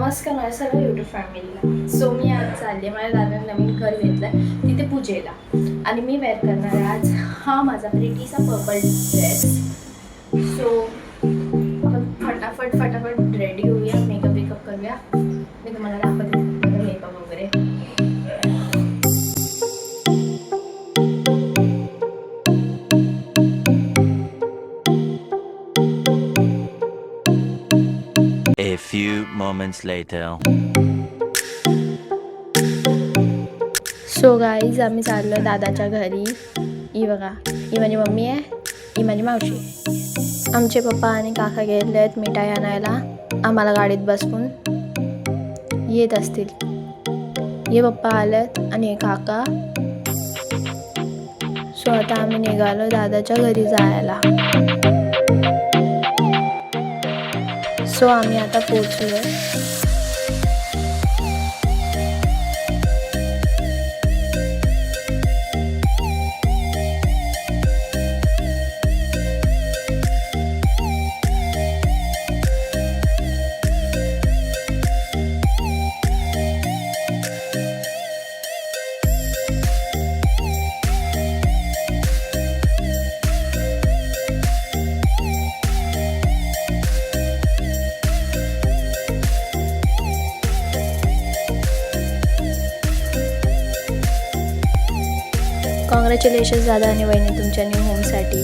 नमस्कार माझ्या सर्व यूट्यूब फॅमिलीला. सो मी आज चालले, माझ्या दादाने नवीन घर घेतलं तिथे पूजेला, आणि मी वेअर करणार आहे आज हा माझा प्रिटीचा पर्पल ड्रेस. सो आपण फटाफट रेडी होऊया, मेकअप करूया. मी तुम्हाला दाखवते मेकअप वगैरे. A few moments later. So guys, आम्ही चाललो दादाच्या घरी. ही बघा, ही माझी मम्मी आहे, ही माझी मावशी. आमचे पप्पा आणि काका गेले आहेत मिठाई आणायला. आम्हाला गाडीत बसवून येत असतील. हे पप्पा आलेत आणि काका. सो आता आम्ही निघालो दादाच्या घरी जायला. सो आम्ही आता पोहोचलो. कॉंग्रॅच्युलेशन्स दादा आणि वहिनी तुमच्या न्यू होमसाठी.